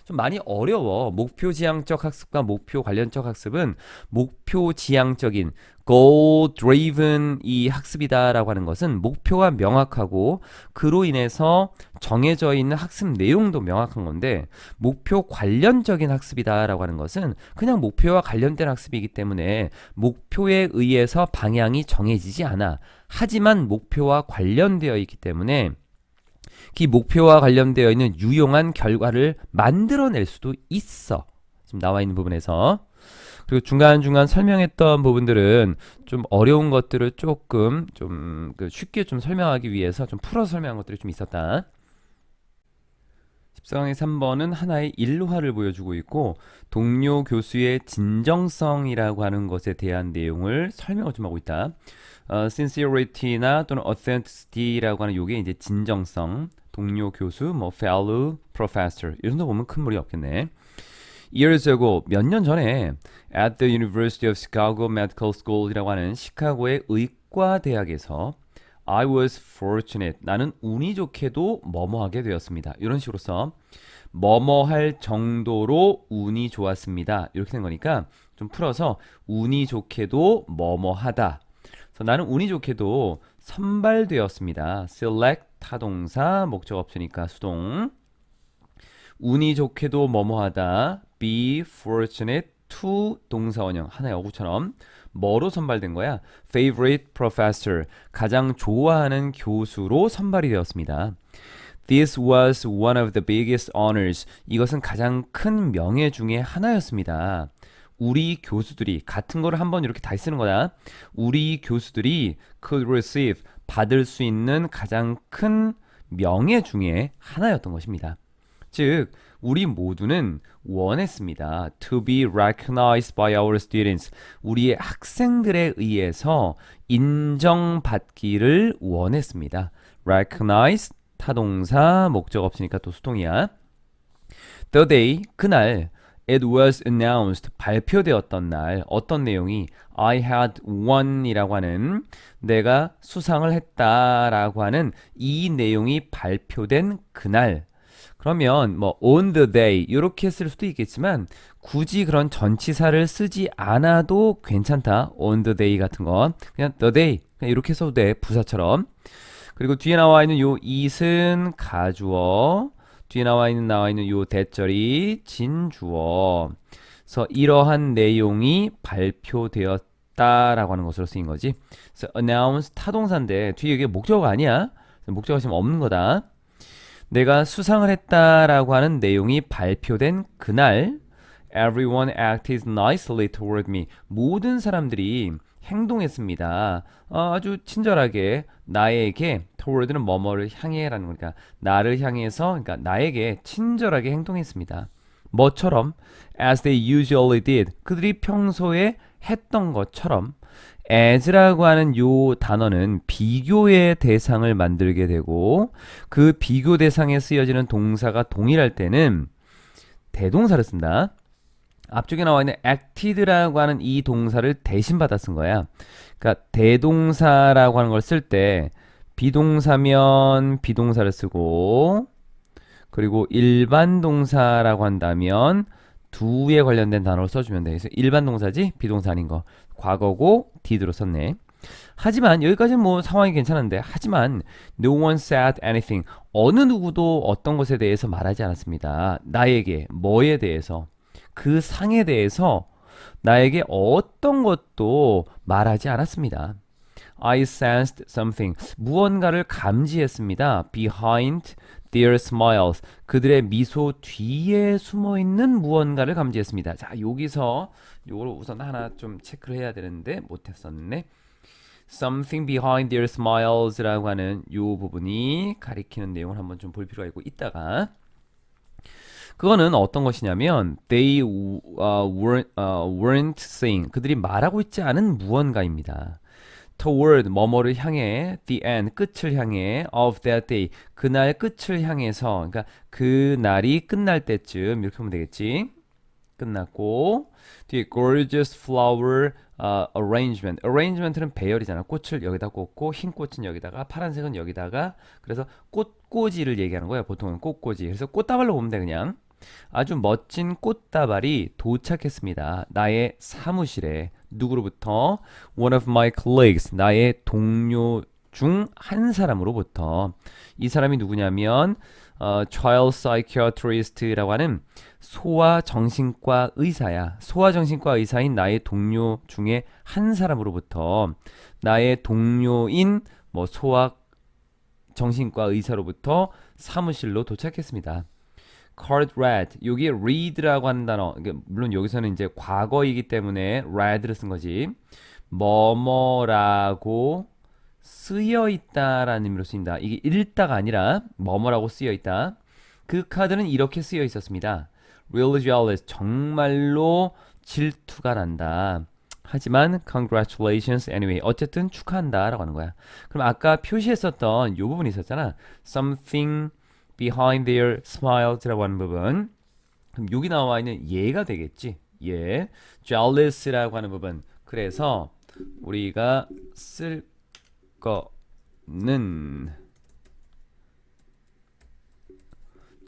좀 많이 어려워. 목표 지향적 학습과 목표 관련적 학습은 목표 지향적인 goal driven 이 학습이다라고 하는 것은 목표가 명확하고 그로 인해서 정해져 있는 학습 내용도 명확한 건데 목표 관련적인 학습이다라고 하는 것은 그냥 목표와 관련된 학습이기 때문에 목표에 의해서 방향이 정해지지 않아. 하지만 목표와 관련되어 있기 때문에 그 목표와 관련되어 있는 유용한 결과를 만들어낼 수도 있어. 지금 나와 있는 부분에서. 그리고 중간중간 설명했던 부분들은 좀 어려운 것들을 조금 좀 쉽게 좀 설명하기 위해서 좀 풀어서 설명한 것들이 좀 있었다. 14강의 3번은 하나의 일화를 보여주고 있고 동료 교수의 진정성이라고 하는 것에 대한 내용을 설명을 좀 하고 있다. sincerity나 또는 authenticity라고 하는 요게 이제 진정성, 동료 교수, 뭐 fellow professor 이 정도 보면 큰 무리 없겠네. Years ago, 몇 년 전에 at the University of Chicago Medical School이라고 하는 시카고의 의과대학에서 I was fortunate. 나는 운이 좋게도 뭐뭐하게 되었습니다. 이런 식으로서 뭐뭐할 정도로 운이 좋았습니다. 이렇게 된 거니까 좀 풀어서 운이 좋게도 뭐뭐하다. 그래서 나는 운이 좋게도 선발되었습니다. select 타동사 목적 없으니까 수동. 운이 좋게도 뭐뭐하다. be fortunate to 동사 원형 하나의 어구처럼 뭐로 선발된 거야? favorite professor 가장 좋아하는 교수로 선발이 되었습니다. This was one of the biggest honors. 이것은 가장 큰 명예 중에 하나였습니다. 우리 교수들이 같은 거를 한번 이렇게 다 쓰는 거다. 우리 교수들이 could receive 받을 수 있는 가장 큰 명예 중에 하나였던 것입니다. 즉 우리 모두는 원했습니다. To be recognized by our students. 우리의 학생들에 의해서 인정받기를 원했습니다. recognize 타동사 목적 없으니까 또 수동이야. The day 그날 it was announced 발표되었던 날 어떤 내용이 I had won 이라고 하는 내가 수상을 했다라고 하는 이 내용이 발표된 그날 그러면 뭐 on the day 이렇게 쓸 수도 있겠지만 굳이 그런 전치사를 쓰지 않아도 괜찮다. on the day 같은 건 그냥 the day 그냥 이렇게 써도 돼. 부사처럼. 그리고 뒤에 나와 있는 요 it은 가주어, 뒤에 나와 있는 요 대절이 진주어. 그래서 이러한 내용이 발표되었다라고 하는 것으로 쓰인 거지. 그래서 announce 타동사인데 뒤에 이게 목적어가 아니야. 목적어가 지금 없는 거다. 내가 수상을 했다라고 하는 내용이 발표된 그날 everyone acted nicely toward me. 모든 사람들이 행동했습니다. 아주 친절하게 나에게 toward는 뭐뭐를 향해라는 거니까 나를 향해서 그러니까 나에게 친절하게 행동했습니다. 뭐처럼 as they usually did. 그들이 평소에 했던 것처럼 as라고 하는 요 단어는 비교의 대상을 만들게 되고 그 비교 대상에 쓰여지는 동사가 동일할 때는 대동사를 쓴다. 앞쪽에 나와 있는 acted라고 하는 이 동사를 대신 받아 쓴 거야. 그러니까 대동사라고 하는 걸 쓸 때 비동사면 비동사를 쓰고 그리고 일반 동사라고 한다면 do에 관련된 단어를 써주면 돼. 그래서 일반 동사지 비동사 아닌 거. 과거고 did로 썼네. 하지만 여기까지는 뭐 상황이 괜찮은데 하지만 no one said anything. 어느 누구도 어떤 것에 대해서 말하지 않았습니다. 나에게 뭐에 대해서 그 상에 대해서 나에게 어떤 것도 말하지 않았습니다. I sensed something. 무언가를 감지했습니다. Behind their smiles. 그들의 미소 뒤에 숨어있는 무언가를 감지했습니다. 자, 여기서 요걸 우선 하나 좀 체크를 해야 되는데 못했었네. Something behind their smiles라고 하는 요 부분이 가리키는 내용을 한번 좀 볼 필요가 있고 이따가 그거는 어떤 것이냐면 they weren't saying 그들이 말하고 있지 않은 무언가입니다. toward 뭐뭐를 향해 the end 끝을 향해 of that day 그날 끝을 향해서 그러니까 그 날이 끝날 때쯤 이렇게 하면 되겠지. 끝났고 뒤에 gorgeous flower arrangement arrangement는 배열이잖아. 꽃을 여기다 꽂고 흰 꽃은 여기다가 파란색은 여기다가 그래서 꽃꽂이를 얘기하는 거야. 보통은 꽃꽂이. 그래서 꽃다발로 보면 돼 그냥. 아주 멋진 꽃다발이 도착했습니다. 나의 사무실에 누구로부터? One of my colleagues 나의 동료 중 한 사람으로부터. 이 사람이 누구냐면 child psychiatrist라고 하는 소아정신과 의사야. 소아정신과 의사인 나의 동료 중에 한 사람으로부터 나의 동료인 뭐 소아정신과 의사로부터 사무실로 도착했습니다. card read. 여기에 read라고 하는 단어. 물론 여기서는 이제 과거이기 때문에 read를 쓴 거지. 뭐뭐라고 쓰여 있다라는 의미로 쓰인다. 이게 읽다가 아니라 뭐뭐라고 쓰여 있다. 그 카드는 이렇게 쓰여 있었습니다. Really jealous. 정말로 질투가 난다. 하지만 congratulations anyway. 어쨌든 축하한다 라고 하는 거야. 그럼 아까 표시했었던 이 부분이 있었잖아. Something behind their smiles라고 하는 부분. 그럼 여기 나와 있는 얘가 되겠지. 얘. jealous라고 하는 부분. 그래서 우리가 쓸 거는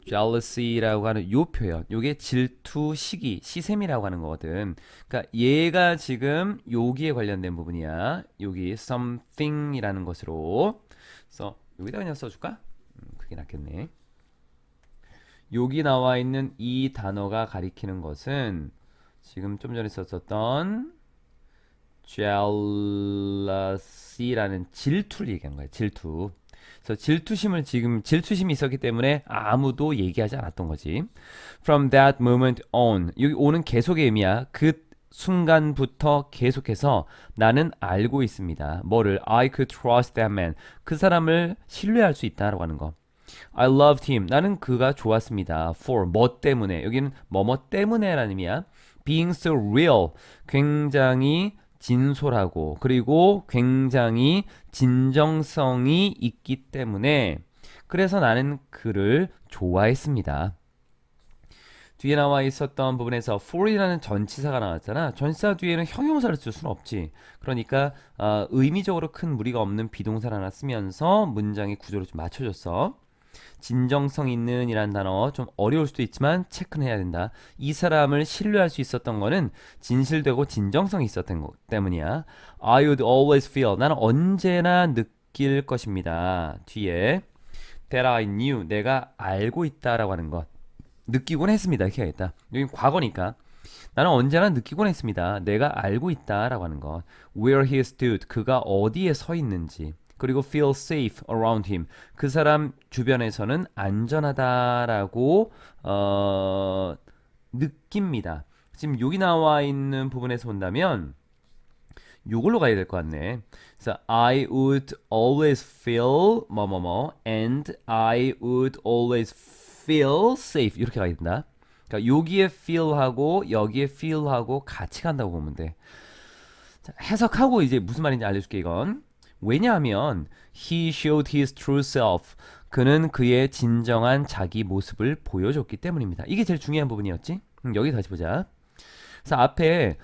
jealousy라고 하는 요 표현. 요게 질투, 시기, 시샘이라고 하는 거거든. 그러니까 얘가 지금 여기에 관련된 부분이야. 여기 something이라는 것으로. 그래서 여기다 그냥 써줄까? 그게 낫겠네. 여기 나와 있는 이 단어가 가리키는 것은 지금 좀 전에 썼었던 jealousy라는 질투를 얘기한 거야. 질투. 그래서 질투심이 있었기 때문에 아무도 얘기하지 않았던 거지. From that moment on. 여기 on은 계속의 의미야. 그 순간부터 계속해서 나는 알고 있습니다. 뭐를? I could trust that man. 그 사람을 신뢰할 수 있다라고 하는 거. I loved him. 나는 그가 좋았습니다. For 뭐 때문에. 여기는 뭐뭐 때문에라는 의미야. Being so real. 굉장히 진솔하고 그리고 굉장히 진정성이 있기 때문에 그래서 나는 그를 좋아했습니다. 뒤에 나와 있었던 부분에서 for이라는 전치사가 나왔잖아. 전치사 뒤에는 형용사를 쓸 수는 없지. 그러니까 의미적으로 큰 무리가 없는 비동사를 하나 쓰면서 문장의 구조를 좀 맞춰줬어. 진정성 있는 이란 단어 좀 어려울 수도 있지만 체크는 해야 된다. 이 사람을 신뢰할 수 있었던 거는 진실되고 진정성이 있었던 것 때문이야. I would always feel. 나는 언제나 느낄 것입니다. 뒤에 that I knew. 내가 알고 있다라고 하는 것. 느끼곤 했습니다. 이렇게 하겠다. 여기 과거니까. 나는 언제나 느끼곤 했습니다. 내가 알고 있다라고 하는 것. Where he stood. 그가 어디에 서 있는지. 그리고 feel safe around him. 그 사람 주변에서는 안전하다라고 느낍니다. 지금 여기 나와 있는 부분에서 본다면 요걸로 가야 될 것 같네. 그래서 I would always feel 뭐뭐뭐 and I would always feel safe 이렇게 가야 된다. 그러니까 여기에 feel하고 여기에 feel하고 같이 간다고 보면 돼. 자, 해석하고 이제 무슨 말인지 알려줄게 이건. 왜냐하면 he showed his true self. 그는 그의 진정한 자기 모습을 보여줬기 때문입니다. 이게 제일 중요한 부분이었지. 여기 다시 보자. 그래서 앞에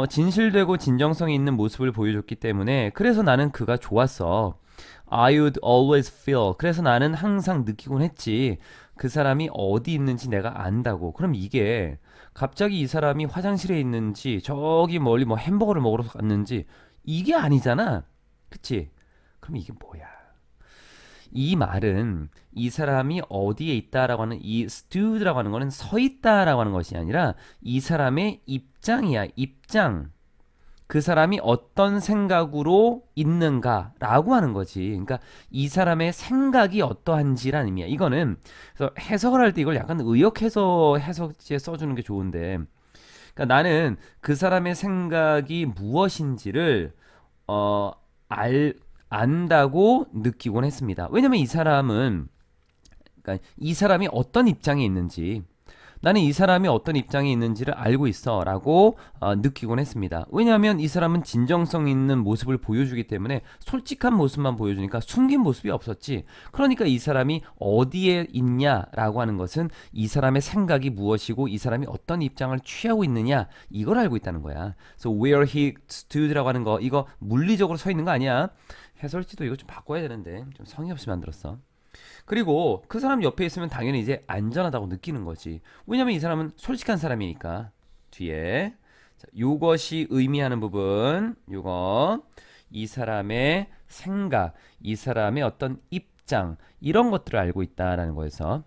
진실되고 진정성이 있는 모습을 보여줬기 때문에 그래서 나는 그가 좋았어. I would always feel. 그래서 나는 항상 느끼곤 했지. 그 사람이 어디 있는지 내가 안다고. 그럼 이게 갑자기 이 사람이 화장실에 있는지 저기 멀리 뭐 햄버거를 먹으러 갔는지 이게 아니잖아. 그치? 그럼 이게 뭐야? 이 말은 이 사람이 어디에 있다라고 하는 이 stood라고 하는 거는 서 있다라고 하는 것이 아니라 이 사람의 입장이야. 입장. 그 사람이 어떤 생각으로 있는가라고 하는 거지. 그러니까 이 사람의 생각이 어떠한지라는 의미야. 이거는 그래서 해석을 할 때 이걸 약간 의역해서 해석지에 써주는 게 좋은데, 그러니까 나는 그 사람의 생각이 무엇인지를 안다고 느끼곤 했습니다. 왜냐면 이 사람은 그러니까 이 사람이 어떤 입장에 있는지 나는 이 사람이 어떤 입장에 있는지를 알고 있어 라고 느끼곤 했습니다. 왜냐하면 이 사람은 진정성 있는 모습을 보여주기 때문에 솔직한 모습만 보여주니까 숨긴 모습이 없었지. 그러니까 이 사람이 어디에 있냐라고 하는 것은 이 사람의 생각이 무엇이고 이 사람이 어떤 입장을 취하고 있느냐 이걸 알고 있다는 거야. So where he stood라고 하는 거 이거 물리적으로 서 있는 거 아니야. 해설지도 이거 좀 바꿔야 되는데 좀 성의 없이 만들었어. 그리고 그 사람 옆에 있으면 당연히 이제 안전하다고 느끼는 거지. 왜냐면 이 사람은 솔직한 사람이니까. 뒤에 자, 요것이 의미하는 부분 요거 이 사람의 생각 이 사람의 어떤 입장 이런 것들을 알고 있다라는 거에서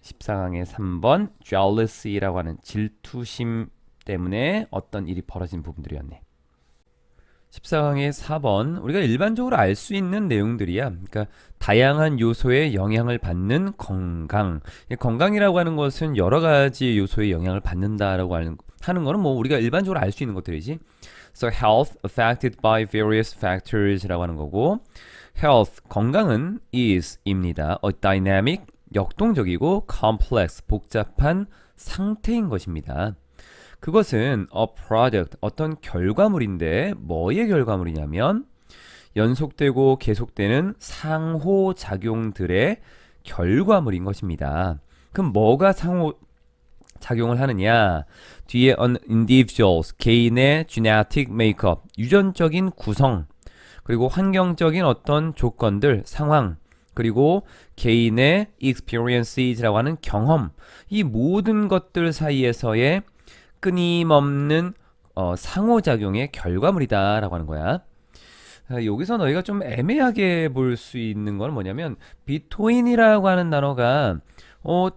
14강의 3번 jealousy라고 하는 질투심 때문에 어떤 일이 벌어진 부분들이었네. 14강의 4번 우리가 일반적으로 알 수 있는 내용들이야. 그러니까 다양한 요소에 영향을 받는 건강. 건강이라고 하는 것은 여러 가지 요소에 영향을 받는다라고 하는 거는 뭐 우리가 일반적으로 알 수 있는 것들이지. So health affected by various factors라고 하는 거고 health 건강은 is입니다. A dynamic 역동적이고 complex 복잡한 상태인 것입니다. 그것은 a product, 어떤 결과물인데 뭐의 결과물이냐면 연속되고 계속되는 상호작용들의 결과물인 것입니다. 그럼 뭐가 상호작용을 하느냐? 뒤에 an individuals, 개인의 genetic makeup, 유전적인 구성, 그리고 환경적인 어떤 조건들, 상황, 그리고 개인의 experiences라고 하는 경험, 이 모든 것들 사이에서의 끊임없는 상호작용의 결과물이다라고 하는 거야. 여기서 너희가 좀 애매하게 볼 수 있는 건 뭐냐면 between이라고 하는 단어가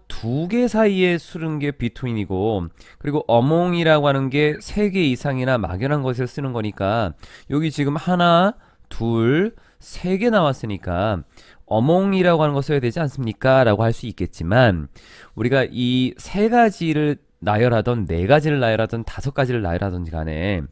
두 개 사이에 쓰는 게 between이고 그리고 among이라고 하는 게 세 개 이상이나 막연한 것에 쓰는 거니까 여기 지금 하나, 둘, 세 개 나왔으니까 among이라고 하는 거 써야 되지 않습니까? 라고 할 수 있겠지만 우리가 이 세 가지를 나열하던 네 가지를 나열하던 다섯 가지를 나열하던지 간에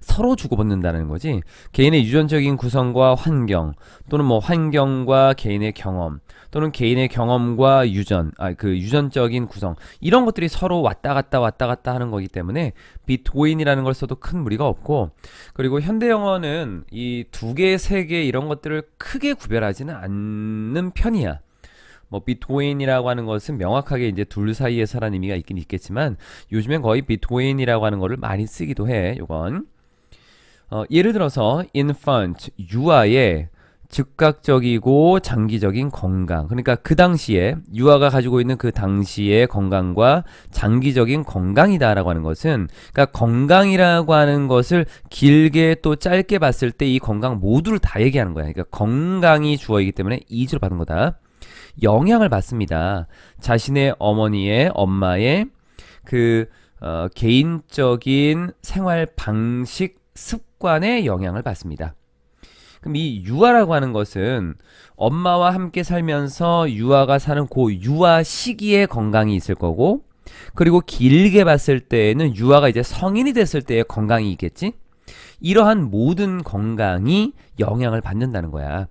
서로 주고받는다는 거지. 개인의 유전적인 구성과 환경 또는 뭐 환경과 개인의 경험 또는 개인의 경험과 유전적인 구성 이런 것들이 서로 왔다 갔다 하는 거기 때문에 between이라는 걸 써도 큰 무리가 없고 그리고 현대 영어는 이 두 개, 세 개 이런 것들을 크게 구별하지는 않는 편이야. 뭐 between이라고 하는 것은 명확하게 이제 둘 사이에 사라는 의미가 있긴 있겠지만 요즘엔 거의 between이라고 하는 거를 많이 쓰기도 해. 요건 예를 들어서 infant 유아의 즉각적이고 장기적인 건강. 그러니까 그 당시에 유아가 가지고 있는 그 당시의 건강과 장기적인 건강이다라고 하는 것은 그러니까 건강이라고 하는 것을 길게 또 짧게 봤을 때 이 건강 모두를 다 얘기하는 거야. 그러니까 건강이 주어이기 때문에 이주를 받은 거다. 영향을 받습니다. 자신의 어머니의 엄마의 그 개인적인 생활 방식 습관에 영향을 받습니다. 그럼 이 유아라고 하는 것은 엄마와 함께 살면서 유아가 사는 그 유아 시기의 건강이 있을 거고, 그리고 길게 봤을 때에는 유아가 이제 성인이 됐을 때의 건강이 있겠지? 이러한 모든 건강이 영향을 받는다는 거야.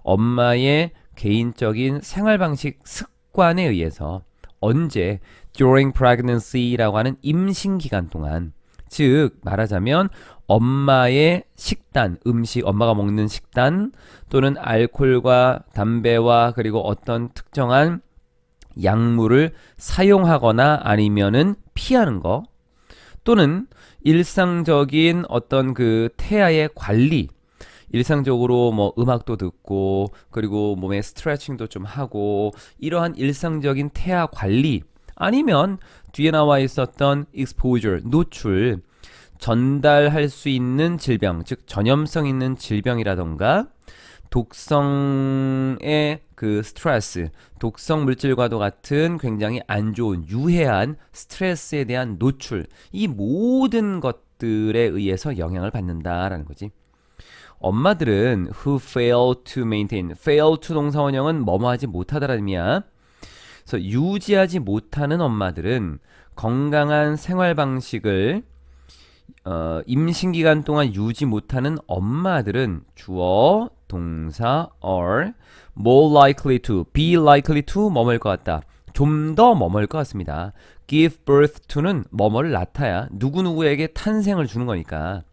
엄마의 개인적인 생활 방식 습관에 의해서 언제 during pregnancy라고 하는 임신 기간 동안, 즉 말하자면 엄마의 식단, 음식, 엄마가 먹는 식단 또는 알코올과 담배와 그리고 어떤 특정한 약물을 사용하거나 아니면은 피하는 거, 또는 일상적인 어떤 그 태아의 관리, 일상적으로 뭐 음악도 듣고 그리고 몸에 스트레칭도 좀 하고 이러한 일상적인 태아 관리, 아니면 뒤에 나와 있었던 exposure, 노출, 전달할 수 있는 질병, 즉 전염성 있는 질병이라던가 독성의 그 스트레스, 독성 물질과도 같은 굉장히 안 좋은 유해한 스트레스에 대한 노출, 이 모든 것들에 의해서 영향을 받는다라는 거지. 엄마들은 who fail to maintain, fail to 동사원형은 뭐뭐 하지 못하다라는 의미야. 그래서 유지하지 못하는 엄마들은 건강한 생활 방식을 임신 기간 동안 유지 못하는 엄마들은 주어, 동사, are more likely to, be likely to 뭐뭐일 것 같다. 좀 더 뭐뭐일 것 같습니다. give birth to는 뭐뭐를 낳다야. 누구누구에게 탄생을 주는 거니까.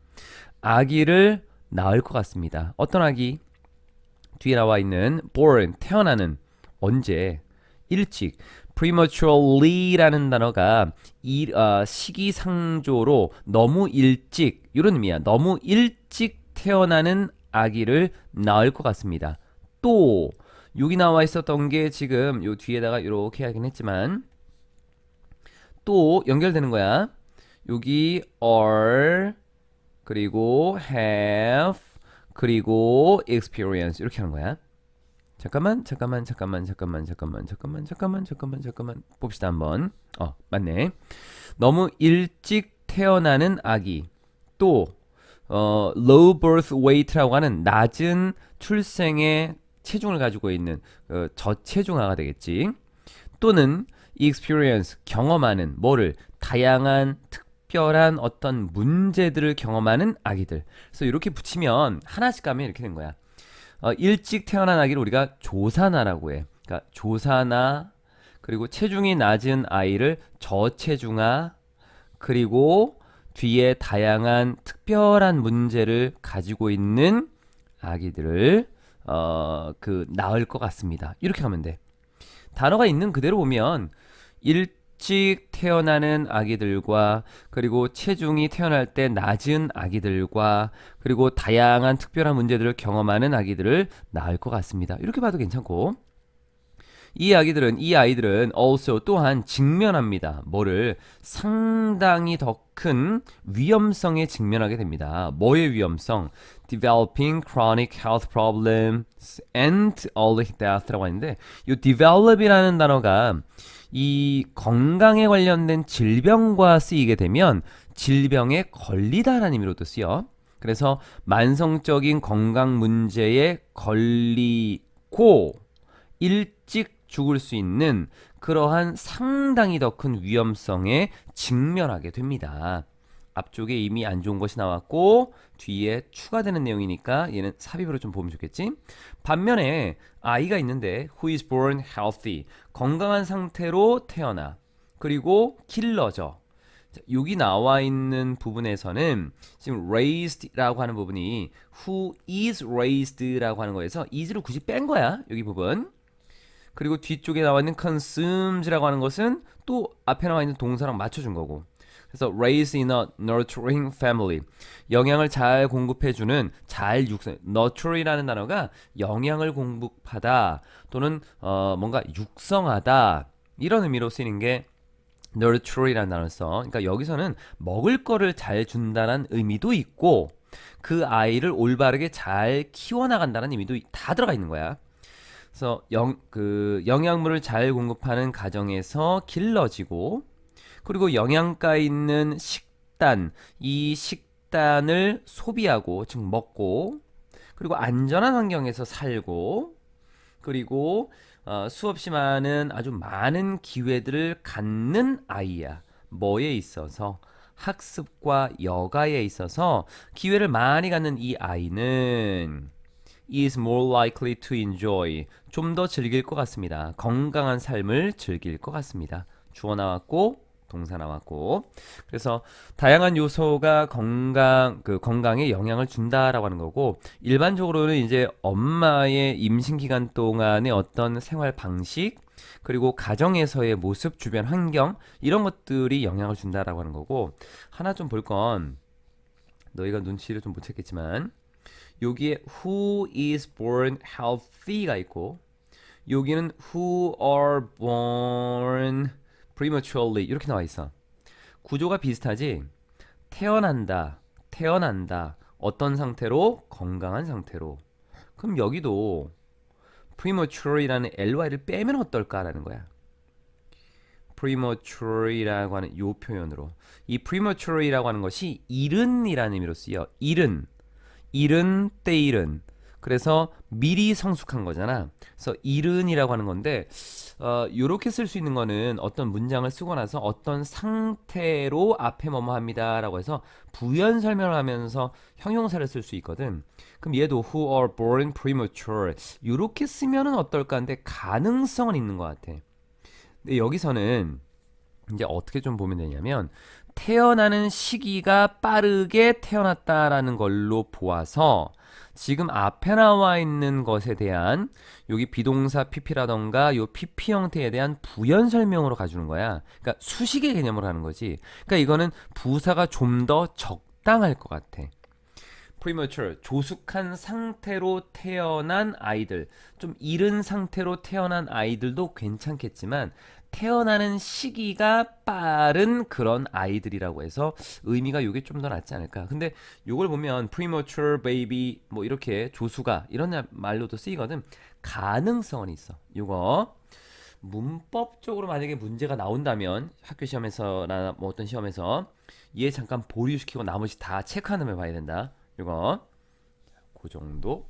아기를 낳을 것 같습니다. 어떤 아기? 뒤에 나와 있는 born, 태어나는. 언제? 일찍. prematurely라는 단어가 시기상조로 너무 일찍, 이런 의미야. 너무 일찍 태어나는 아기를 낳을 것 같습니다. 또 여기 나와 있었던 게 지금 요 뒤에다가 이렇게 하긴 했지만 또 연결되는 거야. 여기 are 그리고 have 그리고 experience 이렇게 하는 거야. 잠깐만 봅시다 한번. 맞네. 너무 일찍 태어나는 아기, 또 low birth weight라고 하는 낮은 출생의 체중을 가지고 있는 저체중아가 되겠지. 또는 experience, 경험하는 뭐를, 다양한 특별한 어떤 문제들을 경험하는 아기들. 그래서 이렇게 붙이면 하나씩 가면 이렇게 된 거야. 일찍 태어난 아기를 우리가 조산아라고 해. 그러니까 조산아, 그리고 체중이 낮은 아이를 저체중아, 그리고 뒤에 다양한 특별한 문제를 가지고 있는 아기들을 낳을 것 같습니다. 이렇게 하면 돼. 단어가 있는 그대로 보면 일찍 태어나는 아기들과 그리고 체중이 태어날 때 낮은 아기들과 그리고 다양한 특별한 문제들을 경험하는 아기들을 낳을 것 같습니다. 이렇게 봐도 괜찮고, 이 아이들은 also 또한 직면합니다. 뭐를? 상당히 더 큰 위험성에 직면하게 됩니다. 뭐의 위험성? Developing chronic health problems and early death라고 하는데, 이 develop이라는 단어가 이 건강에 관련된 질병과 쓰이게 되면 질병에 걸리다라는 의미로도 쓰여. 그래서 만성적인 건강 문제에 걸리고 일찍 죽을 수 있는 그러한 상당히 더 큰 위험성에 직면하게 됩니다. 앞쪽에 이미 안 좋은 것이 나왔고 뒤에 추가되는 내용이니까 얘는 삽입으로 좀 보면 좋겠지. 반면에 아이가 있는데 who is born healthy, 건강한 상태로 태어나 그리고 길러져. 여기 나와 있는 부분에서는 지금 raised라고 하는 부분이 who is raised라고 하는 거에서 is를 굳이 뺀 거야, 여기 부분. 그리고 뒤쪽에 나와 있는 consumes라고 하는 것은 또 앞에 나와 있는 동사랑 맞춰준 거고. 그래서 raised in a nurturing family. 영양을 잘 공급해주는 잘 육성. nurture이라는 단어가 영양을 공급하다 또는 뭔가 육성하다 이런 의미로 쓰이는 게 nurture이라는 단어를 써. 그러니까 여기서는 먹을 거를 잘 준다는 의미도 있고 그 아이를 올바르게 잘 키워나간다는 의미도 다 들어가 있는 거야. 그래서 영양물을 잘 공급하는 가정에서 길러지고 그리고 영양가 있는 식단, 이 식단을 소비하고 즉 먹고 그리고 안전한 환경에서 살고 그리고 수없이 많은 아주 많은 기회들을 갖는 아이야. 뭐에 있어서? 학습과 여가에 있어서 기회를 많이 갖는 이 아이는 is more likely to enjoy. 좀 더 즐길 것 같습니다. 건강한 삶을 즐길 것 같습니다. 주어 나왔고 동사 나왔고. 그래서 다양한 요소가 건강에 영향을 준다라고 하는 거고 일반적으로는 이제 엄마의 임신 기간 동안의 어떤 생활 방식 그리고 가정에서의 모습, 주변 환경 이런 것들이 영향을 준다라고 하는 거고 하나 좀 볼 건 너희가 눈치를 좀 못 챘겠지만 여기에 who is born healthy가 있고 여기는 who are born prematurely 이렇게 나와 있어. 구조가 비슷하지? 태어난다. 어떤 상태로? 건강한 상태로. 그럼 여기도 premature이라는 ly를 빼면 어떨까라는 거야. premature이라고 하는 이 표현으로. 이 premature이라고 하는 것이 이른이라는 의미로 쓰여. 이른, 때이른. 그래서 미리 성숙한 거잖아. 그래서 이른이라고 하는 건데 요렇게 쓸 수 있는 거는 어떤 문장을 쓰고 나서 어떤 상태로 앞에 뭐뭐 합니다라고 해서 부연 설명을 하면서 형용사를 쓸 수 있거든. 그럼 얘도 who are born premature 요렇게 쓰면은 어떨까 하는데 가능성은 있는 것 같아. 근데 여기서는 이제 어떻게 좀 보면 되냐면 태어나는 시기가 빠르게 태어났다라는 걸로 보아서 지금 앞에 나와 있는 것에 대한 여기 비동사 pp라던가 요 pp 형태에 대한 부연 설명으로 가주는 거야. 그러니까 수식의 개념으로 하는 거지. 그러니까 이거는 부사가 좀 더 적당할 것 같아. premature 조숙한 상태로 태어난 아이들, 좀 이른 상태로 태어난 아이들도 괜찮겠지만 태어나는 시기가 빠른 그런 아이들이라고 해서 의미가 요게 좀 더 낫지 않을까. 근데 요걸 보면 premature baby 뭐 이렇게 조수가 이런 말로도 쓰이거든. 가능성은 있어. 요거 문법적으로 만약에 문제가 나온다면 학교 시험에서나 뭐 어떤 시험에서 얘 잠깐 보류시키고 나머지 다 체크한 다음에 봐야 된다. 요거 그 정도.